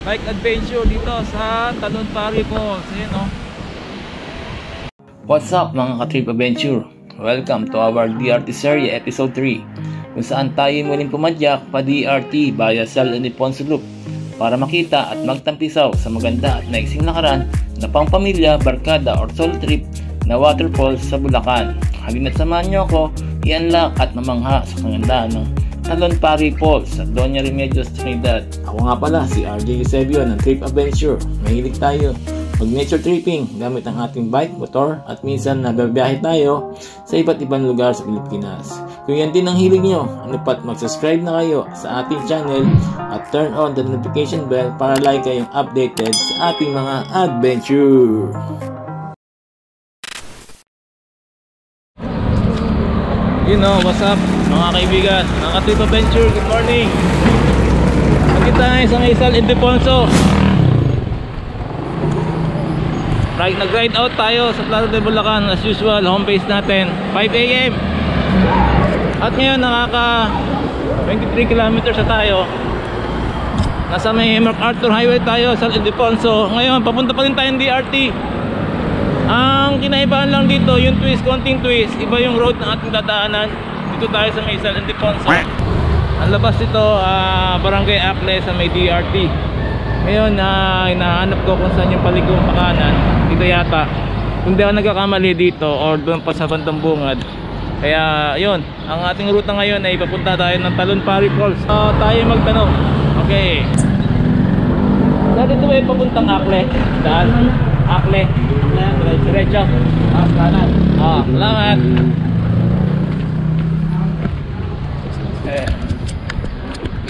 bike adventure dito sa Talon Pari Falls. Ayan, oh. What's up mga ka-trip adventure? Welcome to our DRT series episode 3, kung saan tayo muling pumadyak pa DRT via Sal Ildefonso Loop para makita at magtampisaw sa maganda at naiksing lakaran na pangpamilya, barkada or solo trip na waterfalls sa Bulacan. Halina't samahan nyo ako i-unlock at mamangha sa kagandahan ng Talon Pari Falls sa Doña Remedios, Trinidad. Ako nga pala si RJ Eusebio ng Trip Adventure. Mahilig tayo mag-nature tripping gamit ang ating bike, motor at minsan nababiyahe tayo sa iba't ibang lugar sa Pilipinas. Kung yan din ang hilig nyo, ano pat mag-subscribe na kayo sa ating channel at turn on the notification bell para like kayong updated sa ating mga adventure. You know, what's up mga kaibigan, mga Trip Adventure, good morning. Nakita tayo sa Sal Ildefonso. Nag-ride out tayo sa Plaza de Bulacan as usual, home base natin 5 AM. At ngayon nakaka 23 kilometers na tayo. Nasa may MacArthur Highway tayo sa Ildefonso. Ngayon papunta pa rin tayong DRT. Ang kinaibahan lang dito, yung twist, konting twist, iba yung road na ating dadaanan. Dito tayo sa may Sal Ildefonso. Ang labas dito, Barangay Akle sa may DRT. Ngayon, hinahanap ko kung saan yung paligong pakanan. Dito yata, kung di ako nagkakamali dito or doon pa sa bandang bungad. Kaya yun, ang ating ruta ngayon ay papunta tayo ng Talon Pari Falls. Tayo magtanong. Okay, saan dito ay papuntang Akle? Daan? Akle? Diretso? Kanan. Salamat.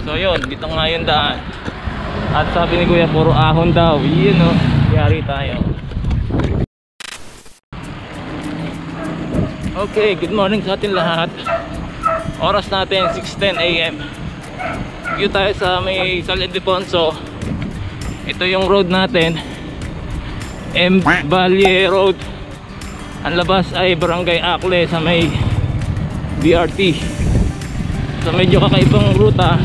So yun, dito nga yung daan. At sabi ni Kuya, puro ahon daw. Yun o, yari tayo. Okay, good morning sa atin lahat. Oras natin 6:10 AM. Dito tayo sa may Sal Ildefonso. Ito yung road natin, M. Valle Road. Ang labas ay Barangay Akle sa may DRT. So medyo kakaibang ruta.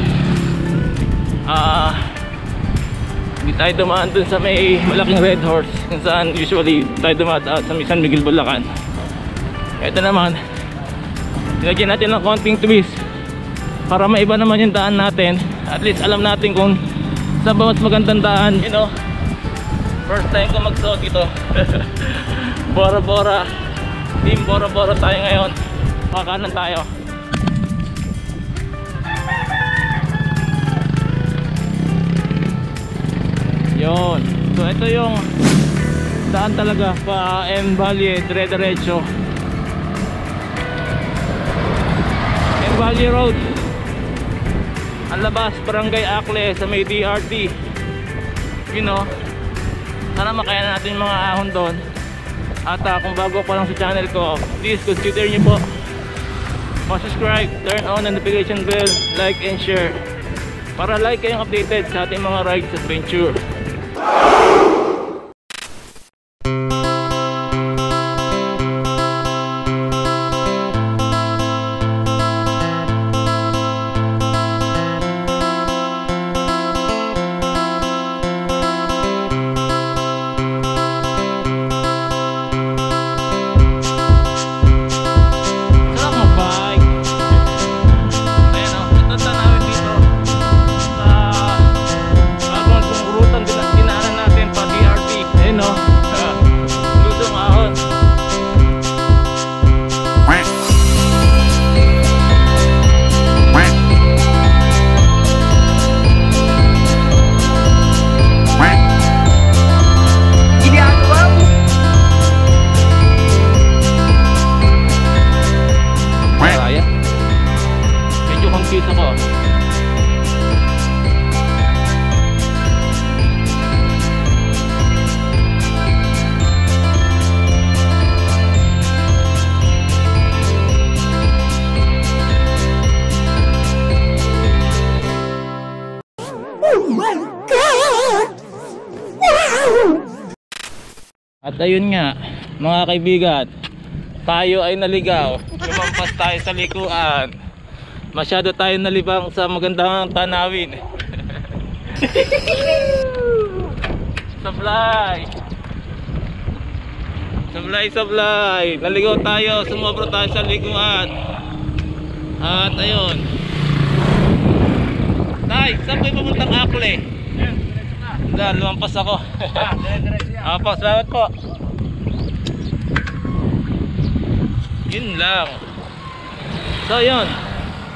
Hindi tayo dumaan dun sa may malaking Red Horse kung saan usually tayo dumaan sa may San Miguel, Bulacan. Ito naman, nilagyan natin ng konting twist para maiba naman yung daan natin. At least alam natin kung saan ba mas magandang daan. You know, first time ko magsuot dito. Bora Bora, team Bora Bora tayo ngayon. Pakanan tayo. Yun. So ito yung daan talaga pa M. Valle, dire-diretso. M. Valle Road. Ang labas, Barangay Akle sa may DRT. You know, sana makaya natin mga ahon doon. At kung bago pa lang sa channel ko, please consider nyo po subscribe, turn on the notification bell, like and share para like kayong updated sa ating mga rides adventure. At ayun nga mga kaibigan, tayo ay naligaw. Lumampas tayo sa likuan. Masyado tayo nalibang sa magandang tanawin. sablay. Sablay. Naligaw tayo, sumobra tayo sa liguan. At ayun. Tay, saan kayo pamuntang Akle? Wala, lumampas ako. Po, salamat po. Yun lang. So yun,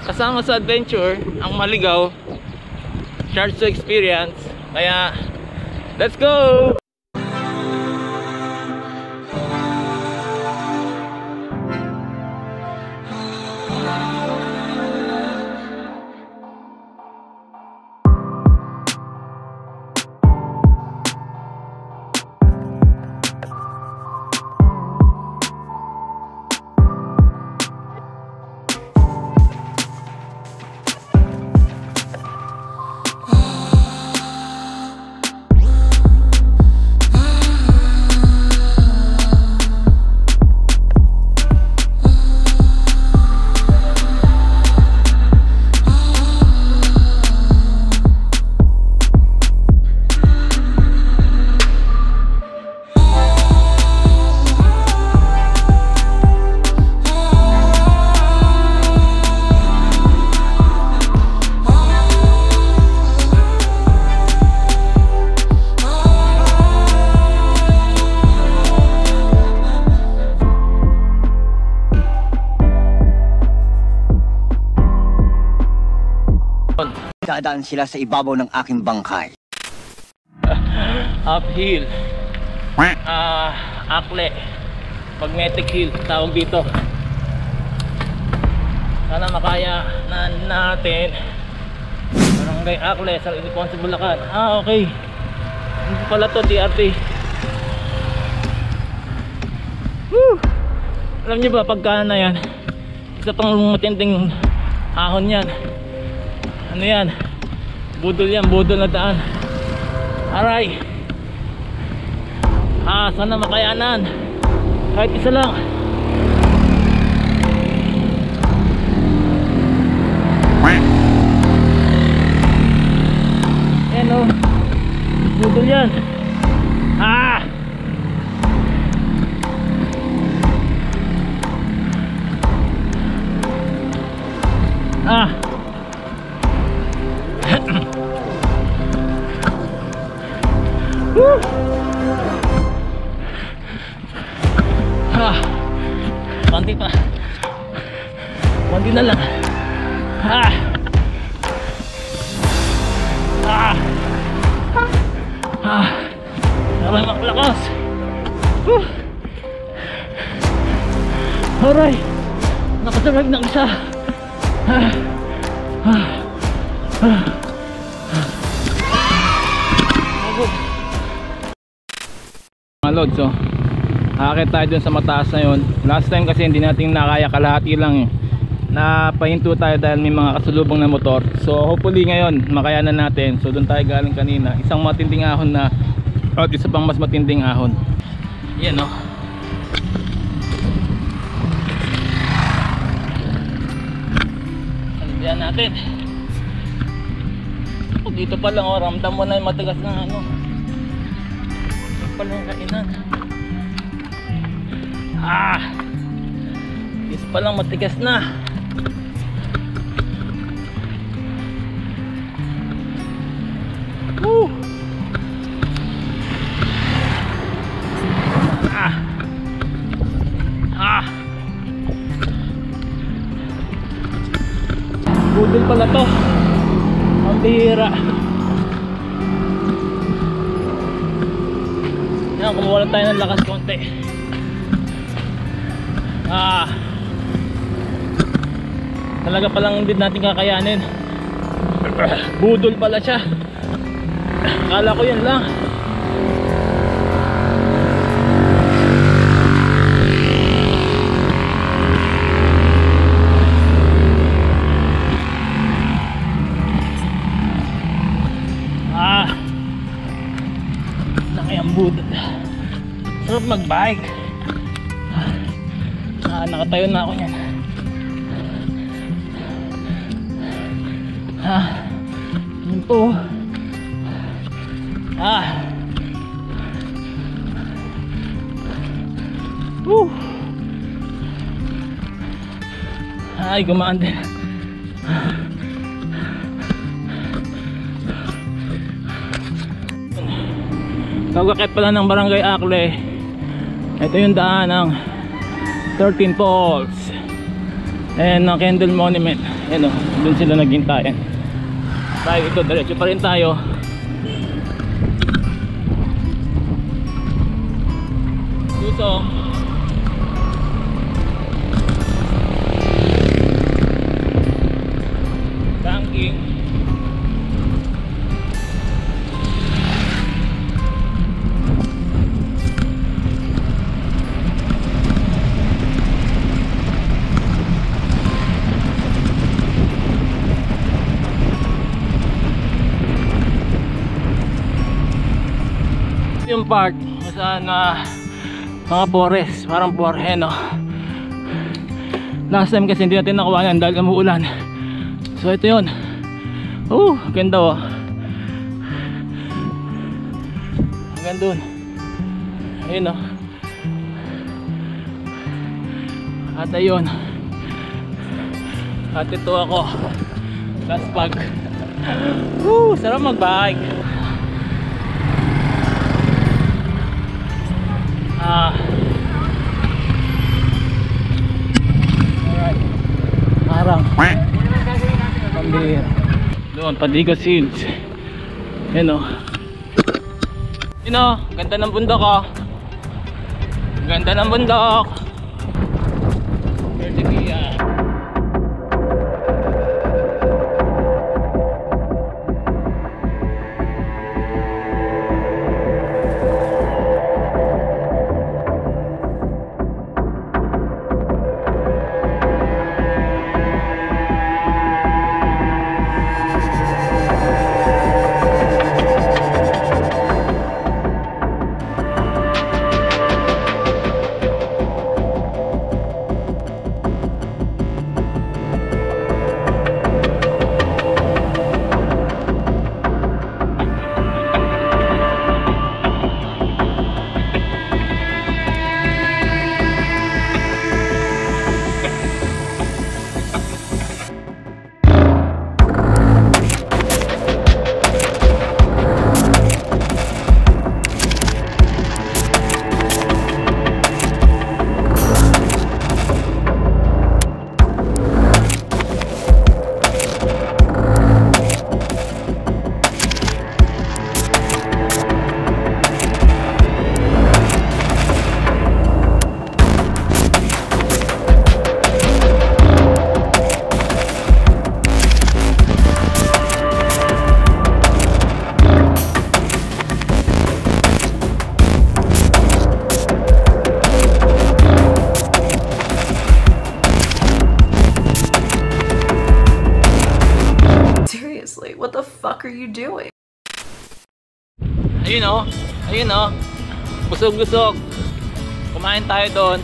kasama sa adventure ang maligaw, charge to experience. Kaya let's go! Dadaan sila sa ibabaw ng aking bangkay. Uphill. Akle. Magnetic hill tawag dito. Sana makaya na natin. Barangay Akle, San Ildefonso, Bulacan. Okay. Hindi pala to DRT. Woo! Alam niyo ba pagka na yan, isa pang matinding ahon yan. Ano yan? Budol yan, budol na daan. Aray. Sana makayanan. Kahit isa lang. Ayan o. Budol yan. Woo! Konti pa. Konti na lang. Aray, maklakas. Aray, nakasarag ng isa. Mga lods, so akit tayo dun sa mataas na yun. Last time kasi hindi natin nakaya, kalahati lang napahinto tayo dahil may mga kasulubong na motor. So hopefully ngayon makayanan natin. So dun tayo galing kanina, isang matinding ahon na at isa pang mas matinding ahon. Yan o. Alibihan natin. Dito pa lang o, ramdam mo na yung matigas na ano. Pala yung kainan. Dito palang matigas na. Woo! Budol pala to. Ang bihira. Yan, kumuha tayo ng lakas konti. Talaga palang hindi natin kakayanin. Budol pala siya. Akala ko yun lang. Budol. Sarap mag-bike. Nakatayo na ako niyan. Yun po. Woo! Ay, gumaan din. Kagakit pala ng Barangay Akle. Ito yung daan ng 13 Falls and ng Candle Monument. Ayan o, dun sila naghintayan. Tayo ito, diretso pa rin tayo. Dito banking. Yung part kung saan mga forest, parang no? Last time kasi hindi natin nakuha yan dahil umuulan. So ito yun. Ganda oh. Hanggang dun. Ayun oh. At ayun. At ito ako. Last pag. Sarap mag-bike. Alright. Harang. Pambihira. Doon, Padigas Hills. Yan o. Yun o, ganda ng bundok o. Ganda ng bundok. Vertigia. What the fuck are you doing? Ayun o. Ayun o. Busog-busog. Kumain tayo doon.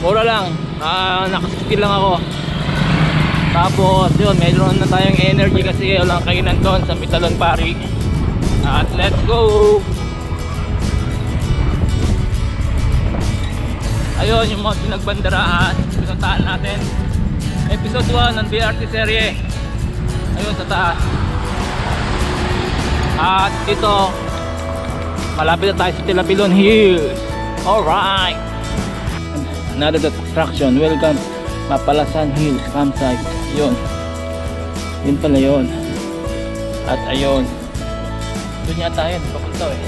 Mura lang. Naka-60 lang ako. Tapos yun, meron na tayong energy kasi walang kainan doon sa Mitalon Pari. At let's go! Ayun yung mga pinagbanderahan. Pinuntahan natin. Episode 1 ng BRT serye. Ayun sa taas. At ito, malapit na tayo sa Tilapilon Hills. Alright. Another attraction. Welcome Mapalasan Hills Campsite. Yun. Yun pala yun. At ayun, doon yata yun, papunta eh.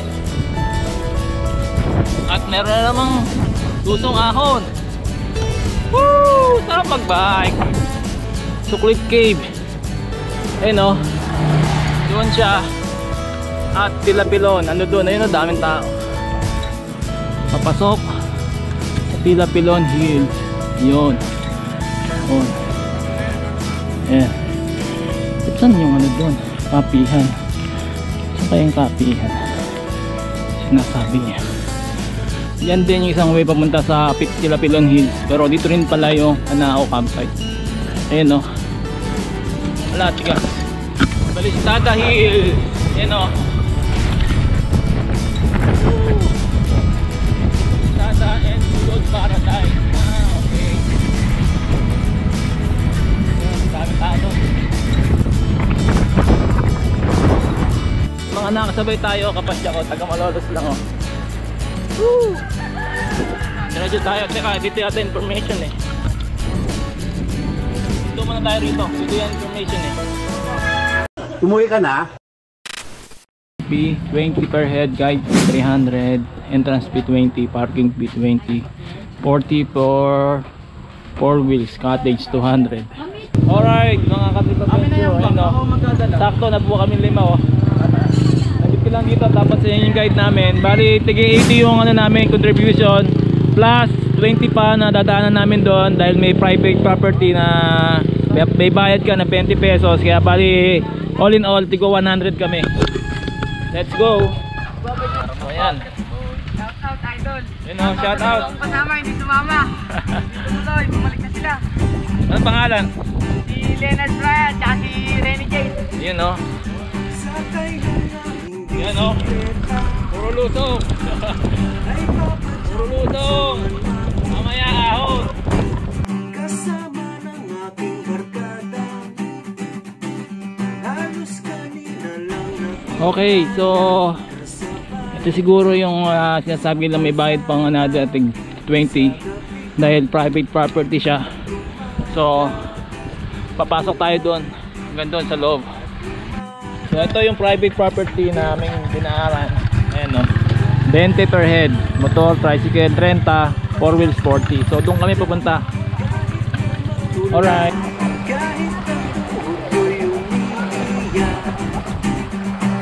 At meron na namang lusong ahon. Woo! Sarap mag-bike. Suklit Cave. Ayun o. Doon siya. At Tilapilon. Ano doon? Ayun o, daming tao. Papasok sa Tilapilon Hills. Yun. Yun. Ayan. Saan yung ano doon? Kapihan. Saan kayang kapihan? Sinasabi niya. Yan din yung isang way pamunta sa Tilapilon Hills. Pero dito rin pala yung Anao campsite. Ayan o. Wala, tigas. Balistada Hills. Ayan o. Balistada and Sulod para. magkakasabay tayo, kapasya ko, taga Malolos lang oh. Woo! Diretso tayo, teka, dito yata information eh. Dito muna tayo rito, dito yung information eh. Umuwi ka na? Fee 20 per head, guide 300, entrance fee 20, parking fee 20, 40 for 4 wheels, cottage 200. Alright, mga katipa Bencho, ayun o. Sakto, nabuo kami 5 oh. Nandito lang dito, tapos sa yung guide namin. Bali, tigil 80 yung ano namin, contribution, plus 20 pa na dadaanan namin doon dahil may private property na may bayad ka na 20 pesos. Kaya bali, all in all, tigo 100 kami. Let's go. O yan. Shout out, idol. Yun o, shout out. Ang kasama, hindi sumama. Tumuloy, bumalik na sila. Anong pangalan? Si Leonard Bryan, tsaka si Renny Jade. Yun o. Yan o. Puro lusong. Puro lusong. Mamaya ahon. Kasama ng aking barkada, halos kanina lang na. Okay, so ito siguro yung sinasabi lang may bayad pang another ating 20 dahil private property siya. So papasok tayo doon hanggang doon sa loob. So ito yung private property namin dinaaran. Ayan o, 20 per head, motor, tricycle 30, 4 wheels 40. So doon kami pupunta. Alright. Kahit ang tuhod ko'y umiiyak,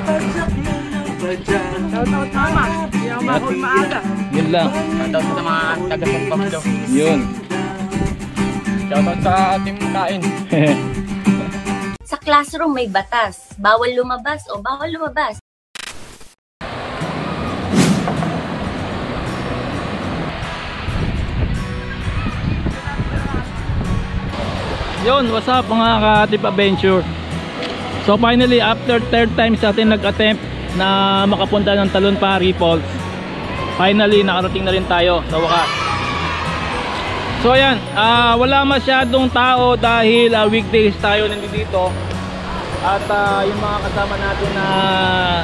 pagsak na ng badyan. Shout out, mama. Hindi ako mahul maaga. Yun lang. Daw sa mga taga-Pampanga. Yun. Shoutout sa ating kain. Sa classroom may batas. Bawal lumabas o bawal lumabas. Yun, what's up mga ka-Tip Adventure. So finally, after third time sa atin nag-attempt na makapunta ng Talon-Pari Falls, finally nakarating na rin tayo sa wakas. So ayan, wala masyadong tao dahil weekdays tayo nandito. At yung mga kasama natin na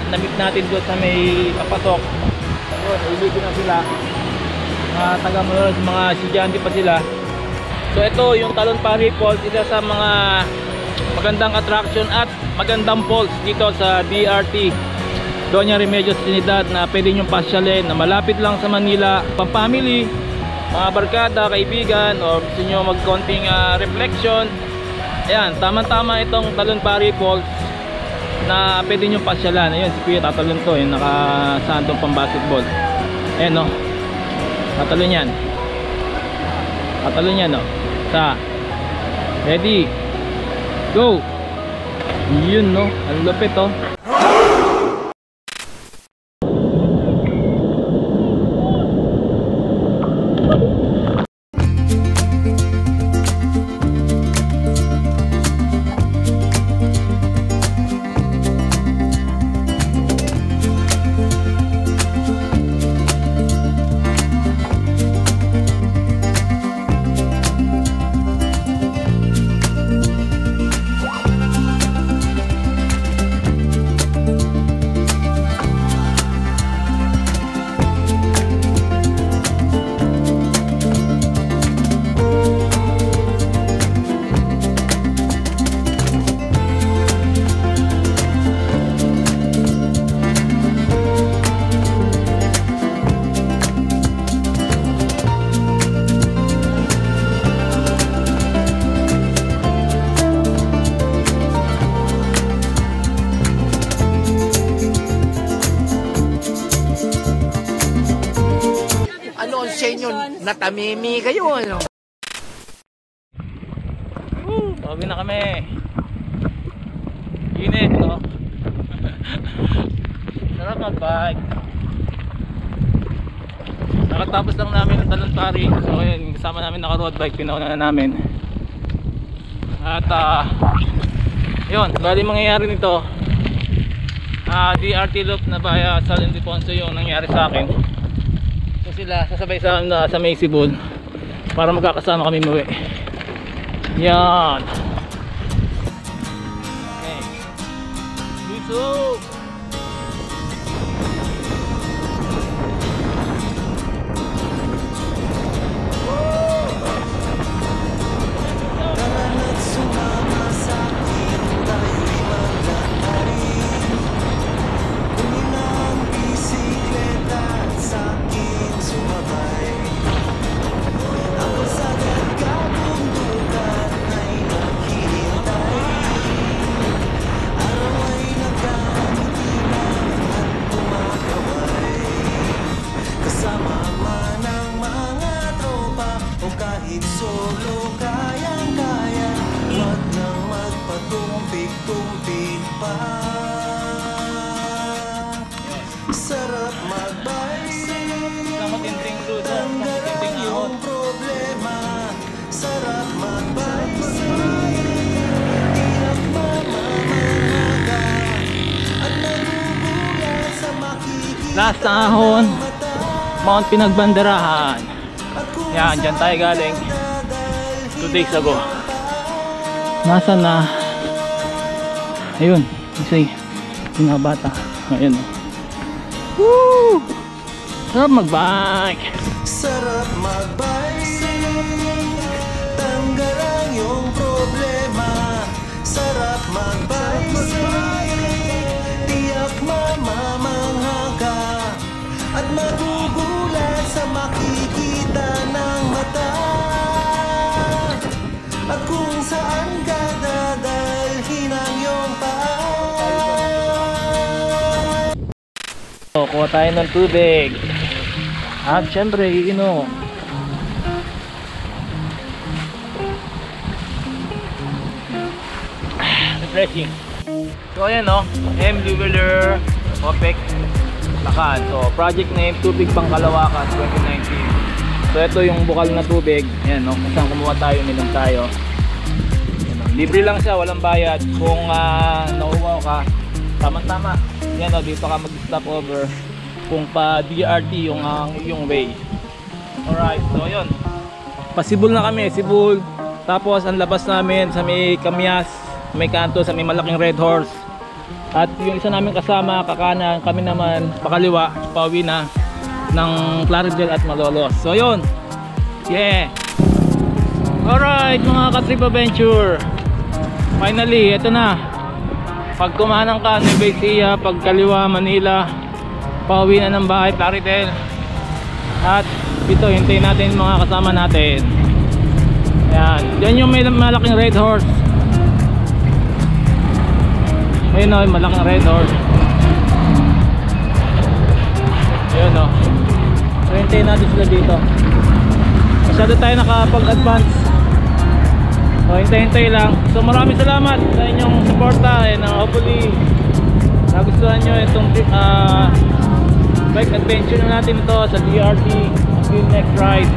na-meet natin doon sa may kapasok, yun, ilibig na sila. Taga-Malolos, mga estudyante pa sila. So ito yung Talon-Pari Falls, isa sa mga magandang attraction at magandang falls dito sa DRT Doña Remedios Trinidad na pwede nyo pasyalin, na malapit lang sa Manila, pang-family, mga barkada, kaibigan, o gusto nyo mag-konting reflection. Ayan, tamang-tama itong Talon-Pari Falls na pwede nyo pasyalan. Ayun, si Kuya tatalon to, yung nakasandong pang basketball. Ayan o, tatalon yan. Tatalon yan o. Sa ready, go. Yun no, ang lupit o. Natamimi kayo ano? Bawi na kami. Init no. Sarap mag-bike. Nakatapos lang namin ng Talon-Pari. So ayun, kasama namin naka-road bike, pinauna na namin. At yun, bali mangyayari nito, DRT loop na via San Ildefonso yung nangyari sa akin. Sila sasabay sa amin sa Macy Bull para magkakasama kami muwi. Yan. Okay. Luso. Sarap mag-bicycle, Isang matinding luso, matinding ahon. problema. Sarap mag-bicycle, tiyak mamamaga at nagugulat sa makikita Last na ahon, Mount Pinagbanderahan. Yan, dyan tayo galing 2 days ago. Nasa na? Ayun, kasi yung mga bata. Ayun o. Woo! Sarap mag-bike. Sarap mag-bicycle, tanggal ang iyong problema. Sarap mag-bicycle, tiyak mamamangha ka at magugulat sa makikita ng mata. At kung saan ka dadalhin ang iyong paa. So, kuha tayo ng tubig. At syempre, iinom. Refreshing. So, ayan no. M. Wheeler, OPEC, Lakan. So, project name, Tubig Pangkalawakan 2019. So, ito yung bukal na tubig. Ayan no. Kung saan kumuha tayo, minom tayo. Ayan, no. Libre lang siya, walang bayad. Kung nauuwaw ka, tama-tama. Yan o, dito ka mag-stop over kung pa DRT yung way. Alright, so yun. Pasibol na kami, Sibul. Tapos ang labas namin sa may Kamyas, may kanto, sa may malaking Red Horse. At yung isa namin kasama, kakanan, kami naman pakaliwa, pauwi na ng Claridel at Malolos. So yun. Yeah. Alright mga ka-trip adventure. Finally, ito na. Pag kumanan ka, Nueva Ecija, pag kaliwa, Manila, pauwi na ng bahay, Claridel. At dito, hintayin natin yung mga kasama natin. Yan. Yan yung may malaking Red Horse. Ayun o, yung malaking Red Horse. Ayun o. So, hintayin natin sila dito. Masyado tayo nakapag-advance. So, hintay-hintay lang. So, maraming salamat sa inyong suporta. And hopefully, nagustuhan nyo itong bike adventure natin ito sa DRT. Until next ride.